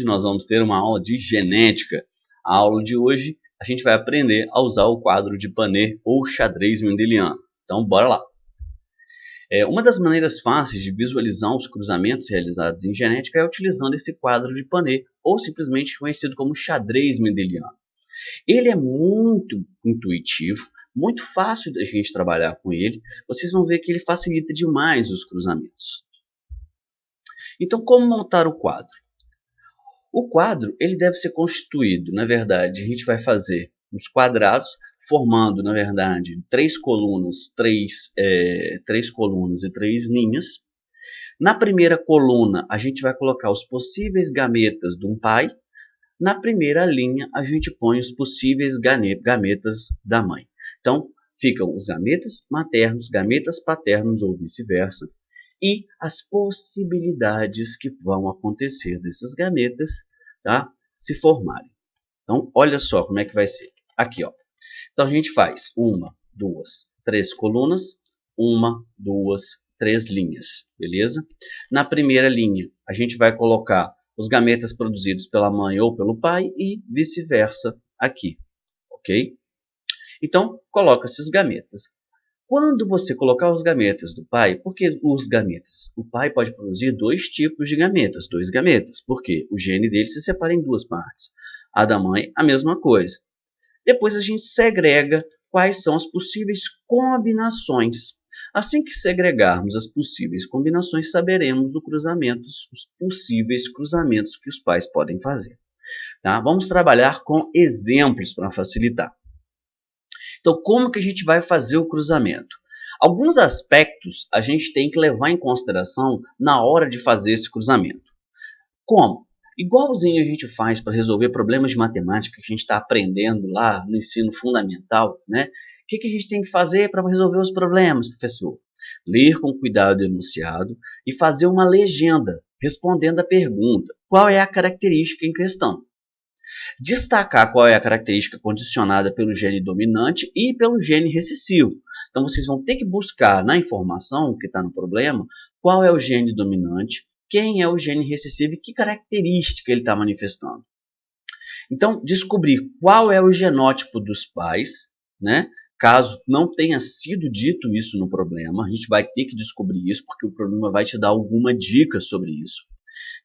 nós vamos ter uma aula de genética. A aula de hoje a gente vai aprender a usar o quadro de Panner ou xadrez mendeliano. Então, bora lá. Uma das maneiras fáceis de visualizar os cruzamentos realizados em genética é utilizando esse quadro de Panner, ou simplesmente conhecido como xadrez mendeliano. Ele é muito intuitivo, muito fácil da gente trabalhar com ele. Vocês vão ver que ele facilita demais os cruzamentos. Então, como montar o quadro? O quadro ele deve ser constituído, na verdade, a gente vai fazer uns quadrados, formando, na verdade, três colunas e três linhas. Na primeira coluna, a gente vai colocar os possíveis gametas de um pai. Na primeira linha, a gente põe os possíveis gametas da mãe. Então, ficam os gametas maternos, gametas paternos ou vice-versa, e as possibilidades que vão acontecer desses gametas, tá, se formarem. Então, olha só como é que vai ser. Aqui, ó. Então, a gente faz 1, 2, 3 colunas, 1, 2, 3 linhas, beleza? Na primeira linha, a gente vai colocar os gametas produzidos pela mãe ou pelo pai e vice-versa aqui, ok? Então, coloca-se os gametas. Quando você colocar os gametas do pai, por que os gametas? O pai pode produzir dois tipos de gametas, dois gametas, porque o gene dele se separa em duas partes. A da mãe, a mesma coisa. Depois a gente segrega quais são as possíveis combinações. Assim que segregarmos as possíveis combinações, saberemos os possíveis cruzamentos que os pais podem fazer. Tá? Vamos trabalhar com exemplos para facilitar. Então, como que a gente vai fazer o cruzamento? Alguns aspectos a gente tem que levar em consideração na hora de fazer esse cruzamento. Como? Igualzinho a gente faz para resolver problemas de matemática que a gente está aprendendo lá no ensino fundamental, né? O que a gente tem que fazer para resolver os problemas, professor? Ler com cuidado o enunciado e fazer uma legenda respondendo a pergunta: qual é a característica em questão? Destacar qual é a característica condicionada pelo gene dominante e pelo gene recessivo. Então, vocês vão ter que buscar na informação que está no problema qual é o gene dominante, quem é o gene recessivo e que característica ele está manifestando. Então, descobrir qual é o genótipo dos pais, né? Caso não tenha sido dito isso no problema, a gente vai ter que descobrir isso, porque o problema vai te dar alguma dica sobre isso.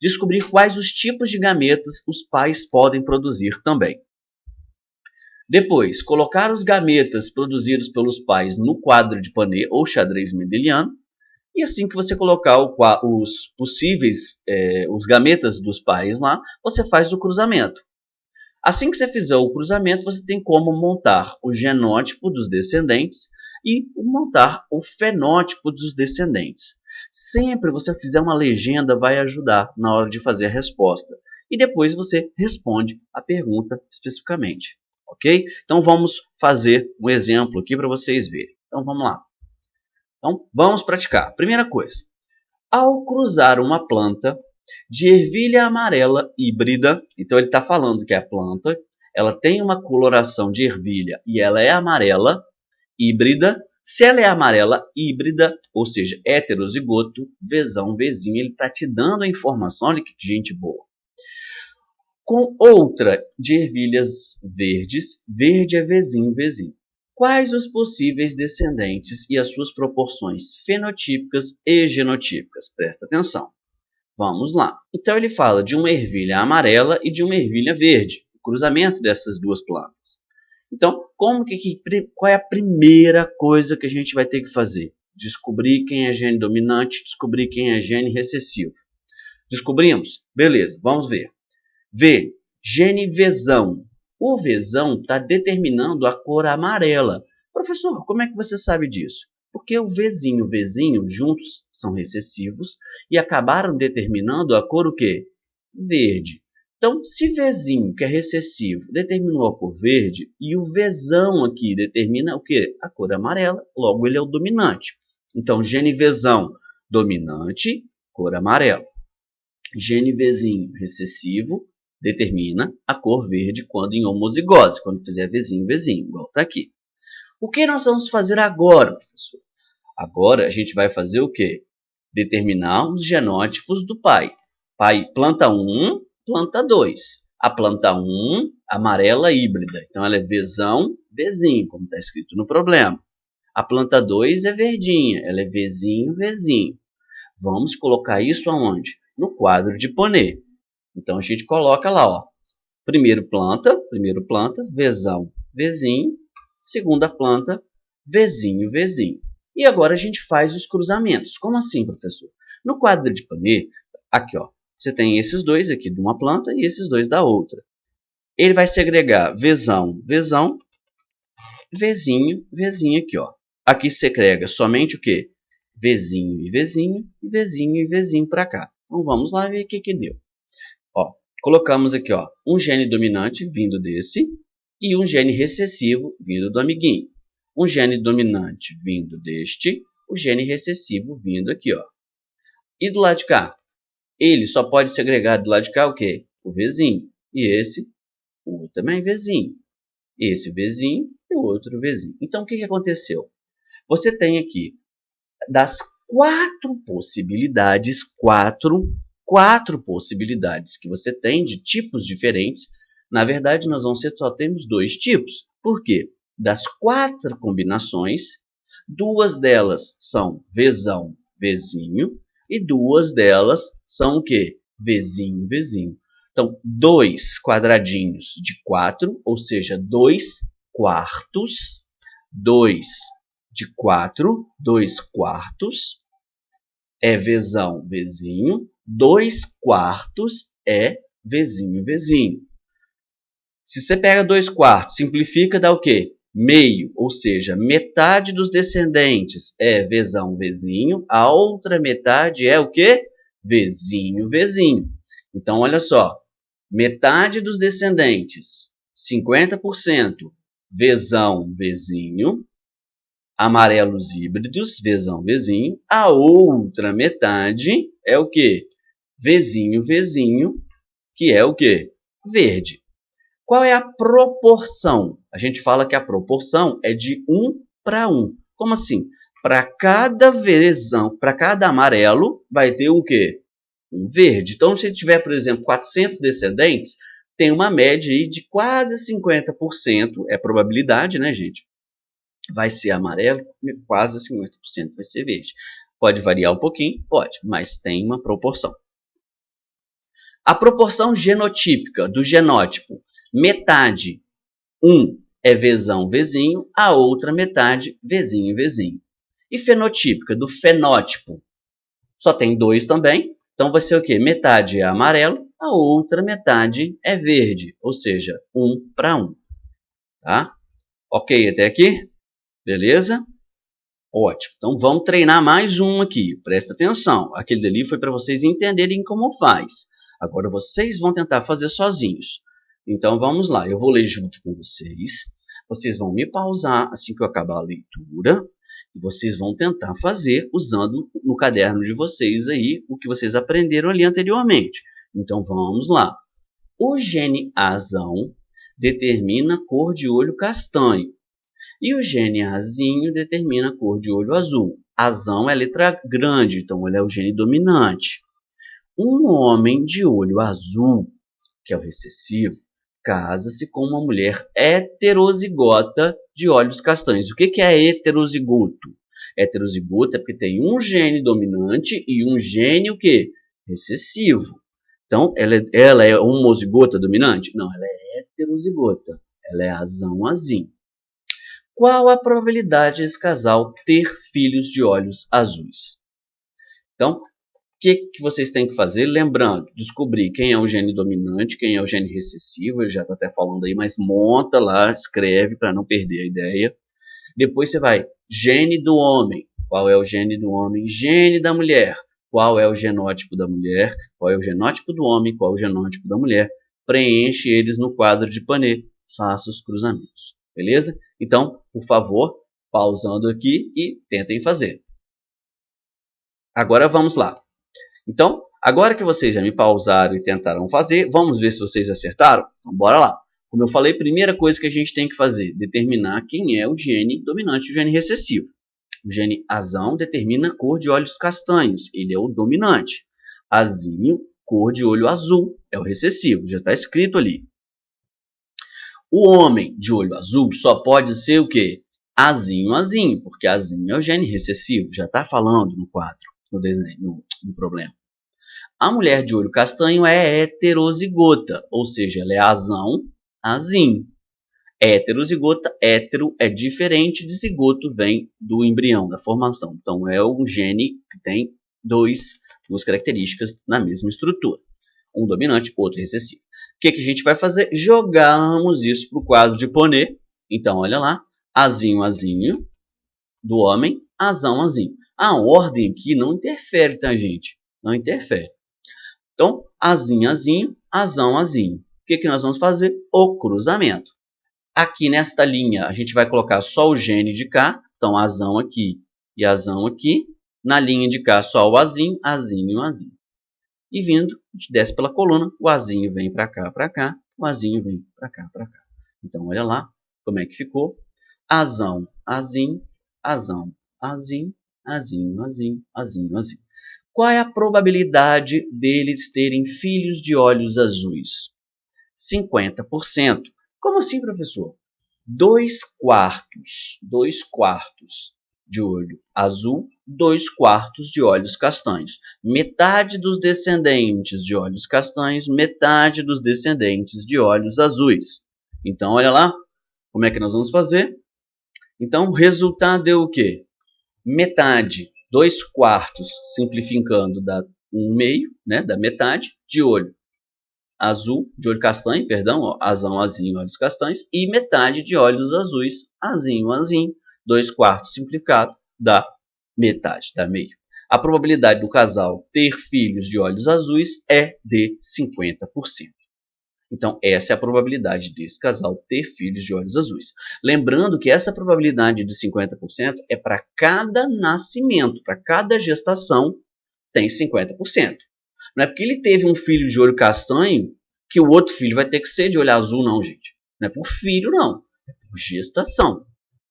Descobrir quais os tipos de gametas os pais podem produzir também. Depois, colocar os gametas produzidos pelos pais no quadro de Panner ou xadrez mendeliano. E assim que você colocar os gametas dos pais lá, você faz o cruzamento. Assim que você fizer o cruzamento, você tem como montar o genótipo dos descendentes e montar o fenótipo dos descendentes. Sempre você fizer uma legenda vai ajudar na hora de fazer a resposta. E depois você responde a pergunta especificamente. Ok? Então vamos fazer um exemplo aqui para vocês verem. Então vamos lá. Então vamos praticar. Primeira coisa. Ao cruzar uma planta de ervilha amarela híbrida, então ele está falando que a planta ela tem uma coloração de ervilha e ela é amarela híbrida. Se ela é amarela híbrida, ou seja, heterozigoto, Vzão, Vzinho, ele está te dando a informação, olha que gente boa. Com outra de ervilhas verdes, verde é Vzinho, Vzinho. Quais os possíveis descendentes e as suas proporções fenotípicas e genotípicas? Presta atenção. Vamos lá. Então ele fala de uma ervilha amarela e de uma ervilha verde, o cruzamento dessas duas plantas. Então, qual é a primeira coisa que a gente vai ter que fazer? Descobrir quem é gene dominante, descobrir quem é gene recessivo. Descobrimos? Beleza, vamos ver. V, gene Vzão. O Vzão está determinando a cor amarela. Professor, como é que você sabe disso? Porque o Vzinho e o Vzinho juntos são recessivos e acabaram determinando a cor o quê? Verde. Então, se Vzinho, que é recessivo, determinou a cor verde, e o Vzão aqui determina o quê? A cor amarela, logo ele é o dominante. Então, gene Vzão, dominante, cor amarela. Gene Vzinho, recessivo, determina a cor verde quando em homozigose, quando fizer Vzinho, Vzinho, igual está aqui. O que nós vamos fazer agora, professor? Agora a gente vai fazer o quê? Determinar os genótipos do pai. Pai planta 1, planta 2. A planta 1, amarela híbrida. Então, ela é Vzão, Vzinho, como está escrito no problema. A planta 2 é verdinha. Ela é Vzinho, Vzinho. Vamos colocar isso aonde? No quadro de Ponê. Então, a gente coloca lá, ó. Primeiro planta, Vzão, Vzinho. Segunda planta, Vzinho, Vzinho. E agora a gente faz os cruzamentos. Como assim, professor? No quadro de Ponê, aqui, ó. Você tem esses dois aqui de uma planta e esses dois da outra. Ele vai segregar Vzão, Vzão, Vzinho, Vzinho aqui, ó. Aqui segrega somente o quê? Vzinho e Vzinho, Vzinho e Vzinho para cá. Então vamos lá ver o que deu. Ó, colocamos aqui, ó, um gene dominante vindo desse e um gene recessivo vindo do amiguinho. Um gene dominante vindo deste, o gene recessivo vindo aqui, ó. E do lado de cá? Ele só pode segregar do lado de cá o quê? O Vzinho. E esse, o outro também Vzinho. Esse Vzinho e o outro Vzinho. Então, o que aconteceu? Você tem aqui, das quatro possibilidades que você tem de tipos diferentes, na verdade, nós só temos 2 tipos. Por quê? Das 4 combinações, 2 delas são Vzão, Vzinho, e 2 delas são o quê? Vzinho, Vzinho. Então, 2 quadradinhos de 4, ou seja, 2 quartos, 2 de 4, 2 quartos é Vzão, Vzinho, 2 quartos é Vzinho, Vzinho. Se você pega 2 quartos, simplifica, dá o quê? Meio, ou seja, metade dos descendentes é Vzão, Vzinho, a outra metade é o quê? Vzinho, Vzinho. Então, olha só, metade dos descendentes, 50%, Vzão, Vzinho, amarelos híbridos, Vzão, Vzinho. A outra metade é o quê? Vzinho, Vzinho, que é o quê? Verde. Qual é a proporção? A gente fala que a proporção é de 1 para 1. Como assim? Para cada Vzão, para cada amarelo, vai ter um quê? Um verde. Então, se tiver, por exemplo, 400 descendentes, tem uma média aí de quase 50%. É probabilidade, né, gente? Vai ser amarelo, quase 50% vai ser verde. Pode variar um pouquinho? Pode, mas tem uma proporção. A proporção genotípica do genótipo, metade 1 é Vzão, Vzinho, a outra metade Vzinho, Vzinho. E fenotípica do fenótipo, só tem 2 também, então vai ser o quê? Metade é amarelo, a outra metade é verde, ou seja, 1 para 1. Tá? Ok até aqui? Beleza? Ótimo. Então vamos treinar mais um aqui. Presta atenção. Aquele dali foi para vocês entenderem como faz. Agora vocês vão tentar fazer sozinhos. Então vamos lá. Eu vou ler junto com vocês. Vocês vão me pausar assim que eu acabar a leitura. E vocês vão tentar fazer usando no caderno de vocês aí o que vocês aprenderam ali anteriormente. Então vamos lá. O gene Azão determina a cor de olho castanho. E o gene Azinho determina a cor de olho azul. Azão é letra grande, então ele é o gene dominante. Um homem de olho azul, que é o recessivo, casa-se com uma mulher heterozigota de olhos castanhos. O que é heterozigoto? Heterozigoto é porque tem um gene dominante e um gene o quê? Recessivo. Então, ela é homozigota dominante? Não, ela é heterozigota. Ela é azão-azinho. Qual a probabilidade desse casal ter filhos de olhos azuis? Então, o que vocês têm que fazer? Lembrando, descobrir quem é o gene dominante, quem é o gene recessivo, ele já está até falando aí, mas monta lá, escreve para não perder a ideia. Depois você vai, gene do homem, qual é o gene do homem? Gene da mulher, qual é o genótipo da mulher? Qual é o genótipo do homem? Qual é o genótipo da mulher? Preenche eles no quadro de Panet, faça os cruzamentos. Beleza? Então, por favor, pausando aqui e tentem fazer. Agora vamos lá. Então, agora que vocês já me pausaram e tentaram fazer, vamos ver se vocês acertaram? Então, bora lá. Como eu falei, primeira coisa que a gente tem que fazer, determinar quem é o gene dominante e o gene recessivo. O gene azão determina a cor de olhos castanhos, ele é o dominante. Azinho cor de olho azul, é o recessivo, já está escrito ali. O homem de olho azul só pode ser o quê? Azinho, azinho, porque azinho é o gene recessivo, já está falando no quadro, no desenho, no problema. A mulher de olho castanho é heterozigota, ou seja, ela é azão, azinho. Heterozigota, hétero é diferente de zigoto, vem do embrião, da formação. Então, é um gene que tem duas características na mesma estrutura. Um dominante, outro recessivo. O que a gente vai fazer? Jogamos isso para o quadro de Ponnet. Então, olha lá. Azinho, azinho, do homem, azão, azinho. A ordem aqui não interfere, tá, gente? Não interfere. Então, azinho, azinho, azão, azinho. O que nós vamos fazer? O cruzamento. Aqui nesta linha, a gente vai colocar só o gene de cá. Então, azão aqui e azão aqui. Na linha de cá, só o azinho, azinho, azinho. E vindo, a gente desce pela coluna, o azinho vem para cá, o azinho vem para cá. Então, olha lá como é que ficou. Azão, azinho, azão, azinho, azinho, azinho, azinho, azinho. Qual é a probabilidade deles terem filhos de olhos azuis? 50%. Como assim, professor? 2/4 de olho azul, 2/4 de olhos castanhos. Metade dos descendentes de olhos castanhos, metade dos descendentes de olhos azuis. Então, olha lá, como é que nós vamos fazer? Então, o resultado é o quê? Metade, 2/4, simplificando, dá 1/2, né, da metade de olho azul, de olho castanho, perdão, ó, azão, azinho, olhos castanhos, e metade de olhos azuis, azinho, azinho, 2/4 simplificado, dá metade, dá meio. A probabilidade do casal ter filhos de olhos azuis é de 50%. Então, essa é a probabilidade desse casal ter filhos de olhos azuis. Lembrando que essa probabilidade de 50% é para cada nascimento, para cada gestação tem 50%. Não é porque ele teve um filho de olho castanho que o outro filho vai ter que ser de olho azul, não, gente. Não é por filho, não. É por gestação.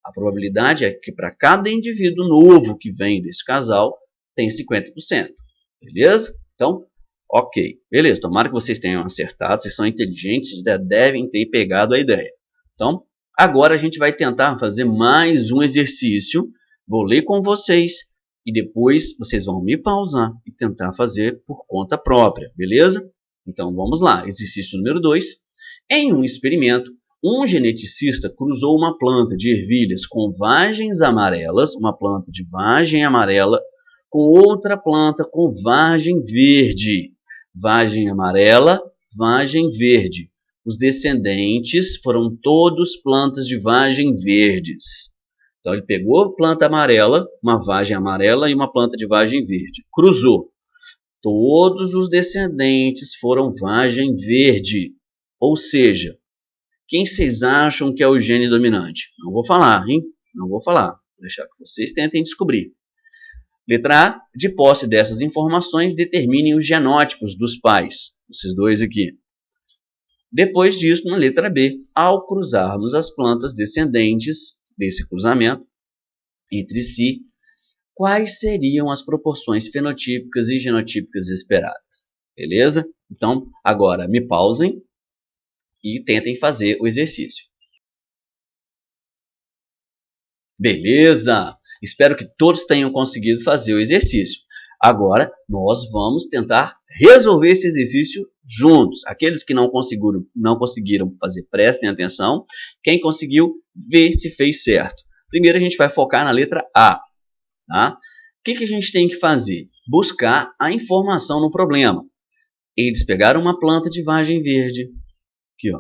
A probabilidade é que para cada indivíduo novo que vem desse casal tem 50%. Beleza? Então, ok. Beleza. Tomara que vocês tenham acertado. Vocês são inteligentes, vocês devem ter pegado a ideia. Então, agora a gente vai tentar fazer mais um exercício. Vou ler com vocês. E depois vocês vão me pausar e tentar fazer por conta própria, beleza? Então vamos lá, exercício número 2. Em um experimento, um geneticista cruzou uma planta de ervilhas com vagens amarelas, uma planta de vagem amarela, com outra planta com vagem verde. Vagem amarela, vagem verde. Os descendentes foram todos plantas de vagem verdes. Então, ele pegou planta amarela, uma vagem amarela e uma planta de vagem verde. Cruzou. Todos os descendentes foram vagem verde. Ou seja, quem vocês acham que é o gene dominante? Não vou falar, hein? Não vou falar. Vou deixar que vocês tentem descobrir. Letra A. De posse dessas informações, determinem os genótipos dos pais. Esses dois aqui. Depois disso, na letra B, ao cruzarmos as plantas descendentes desse cruzamento entre si, quais seriam as proporções fenotípicas e genotípicas esperadas? Beleza? Então, agora me pausem e tentem fazer o exercício. Beleza! Espero que todos tenham conseguido fazer o exercício. Agora, nós vamos tentar resolver esse exercício juntos. Aqueles que não conseguiram fazer, prestem atenção. Quem conseguiu, vê se fez certo. Primeiro, a gente vai focar na letra A. Tá? O que a gente tem que fazer? Buscar a informação no problema. Eles pegaram uma planta de vagem verde. Aqui, ó.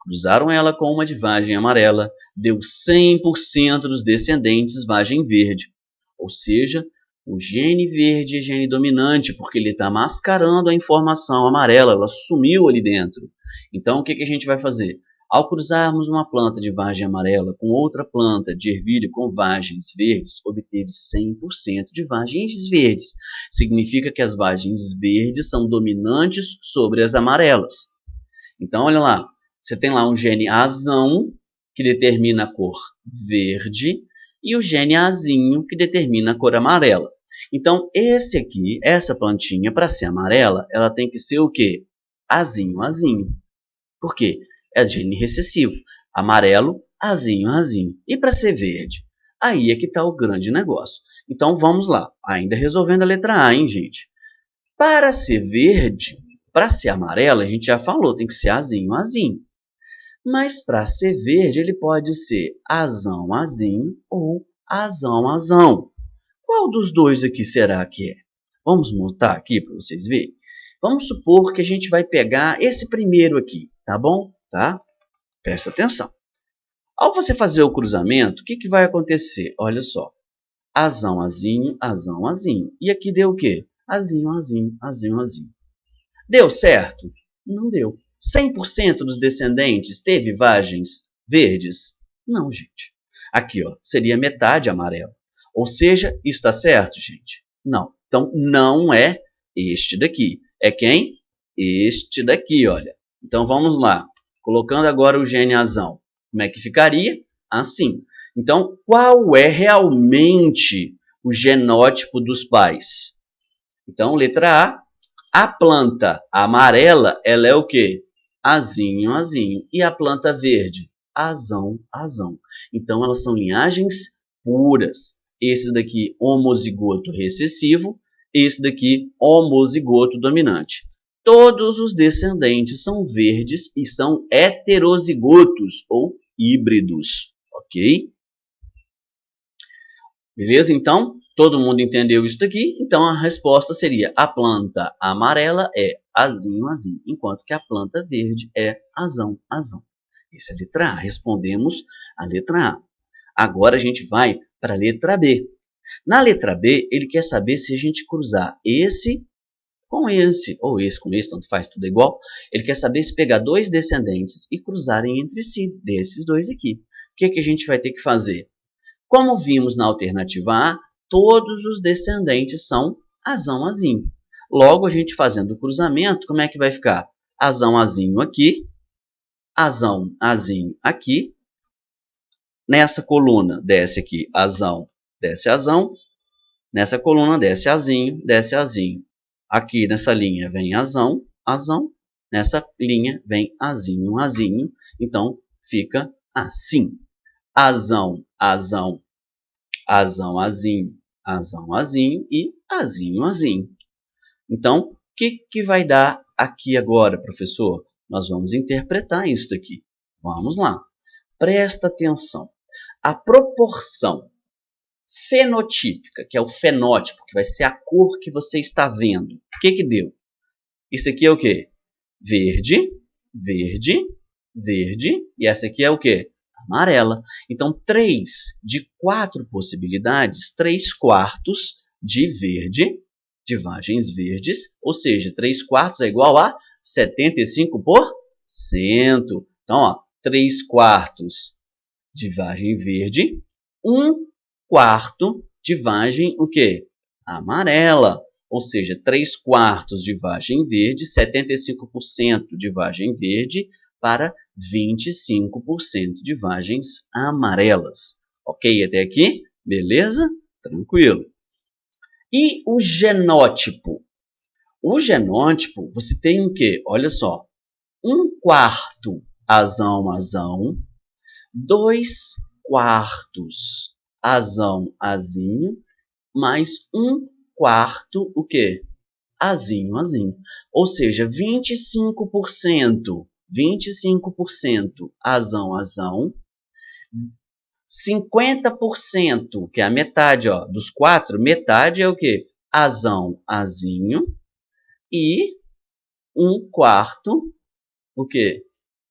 Cruzaram ela com uma de vagem amarela. Deu 100% dos descendentes vagem verde. Ou seja, o gene verde é gene dominante, porque ele está mascarando a informação amarela, ela sumiu ali dentro. Então, o que a gente vai fazer? Ao cruzarmos uma planta de vagem amarela com outra planta de ervilha com vagens verdes, obteve 100% de vagens verdes. Significa que as vagens verdes são dominantes sobre as amarelas. Então, olha lá, você tem lá um gene azão, que determina a cor verde, e o gene azinho, que determina a cor amarela. Então, esse aqui, essa plantinha, para ser amarela, ela tem que ser o quê? Azinho, azinho. Por quê? É gene recessivo. Amarelo, azinho, azinho. E para ser verde? Aí é que está o grande negócio. Então, vamos lá. Ainda resolvendo a letra A, hein, gente? Para ser verde, para ser amarelo, a gente já falou, tem que ser azinho, azinho. Mas para ser verde, ele pode ser azão, azinho ou azão, azão. Qual dos dois aqui será que é? Vamos montar aqui para vocês verem. Vamos supor que a gente vai pegar esse primeiro aqui, tá bom? Tá? Presta atenção. Ao você fazer o cruzamento, o que, que vai acontecer? Olha só. Azão, azinho, azão, azinho. E aqui deu o quê? Azinho, azinho, azinho, azinho. Deu certo? Não deu. 100% dos descendentes teve vagens verdes? Não, gente. Aqui, ó, seria metade amarelo. Ou seja, isso está certo, gente? Não. Então, não é este daqui. É quem? Este daqui, olha. Então, vamos lá. Colocando agora o gene azão. Como é que ficaria? Assim. Então, qual é realmente o genótipo dos pais? Então, letra A planta amarela, ela é o quê? Azinho, azinho. E a planta verde? Azão, azão. Então, elas são linhagens puras. Esse daqui, homozigoto recessivo. Esse daqui, homozigoto dominante. Todos os descendentes são verdes e são heterozigotos ou híbridos. Ok? Beleza? Então, todo mundo entendeu isso daqui? Então, a resposta seria: a planta amarela é azinho, azinho, enquanto que a planta verde é azão, azão. Essa é a letra A. Respondemos a letra A. Agora, a gente vai para a letra B. Na letra B, ele quer saber se a gente cruzar esse com esse, ou esse com esse, tanto faz, tudo é igual. Ele quer saber se pegar dois descendentes e cruzarem entre si, desses dois aqui. O que, que a gente vai ter que fazer? Como vimos na alternativa A, todos os descendentes são azão, azinho. Logo, a gente fazendo o cruzamento, como é que vai ficar? Azão, azinho aqui, azão, azinho aqui. Nessa coluna, desce aqui azão, desce azão. Nessa coluna, desce azinho, desce azinho. Aqui nessa linha vem azão, azão. Nessa linha vem azinho, azinho. Então, fica assim. Azão, azão, azão, azinho, azão, azinho e azinho, azinho. Então, o que vai dar aqui agora, professor? Nós vamos interpretar isso daqui. Vamos lá. Presta atenção. A proporção fenotípica, que é o fenótipo, que vai ser a cor que você está vendo. O que deu? Isso aqui é o quê? Verde, verde, verde. E essa aqui é o quê? Amarela. Então, 3 de 4 possibilidades, 3/4 de verde, de vagens verdes, ou seja, 3/4 é igual a 75%. Então, ó, 3/4 de vagem verde, 1/4 de vagem o quê? Amarela. Ou seja, 3/4 de vagem verde, 75% de vagem verde para 25% de vagens amarelas. Ok até aqui? Beleza? Tranquilo. E o genótipo? O genótipo, você tem o quê? Olha só. 1/4 azão, azão. 2/4 azão, azinho. Mais 1/4 o quê? Azinho, azinho. Ou seja, 25%. 25% azão, azão. 50%, que é a metade, ó, dos 4, metade é o quê? Azão, azinho. E 1/4, o quê?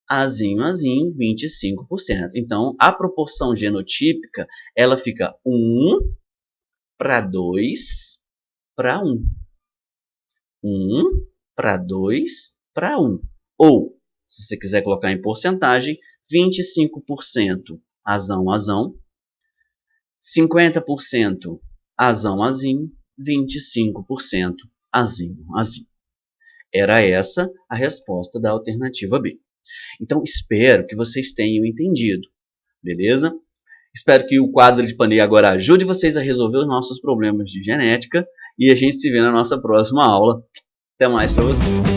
Azinho, azinho, 25%. Então, a proporção genotípica, ela fica 1/2/1. 1/2/1. Ou, se você quiser colocar em porcentagem, 25% azão, azão, 50% azão, azinho, 25% azinho, azinho. Era essa a resposta da alternativa B. Então, espero que vocês tenham entendido, beleza? Espero que o quadro de Panay agora ajude vocês a resolver os nossos problemas de genética. E a gente se vê na nossa próxima aula. Até mais para vocês.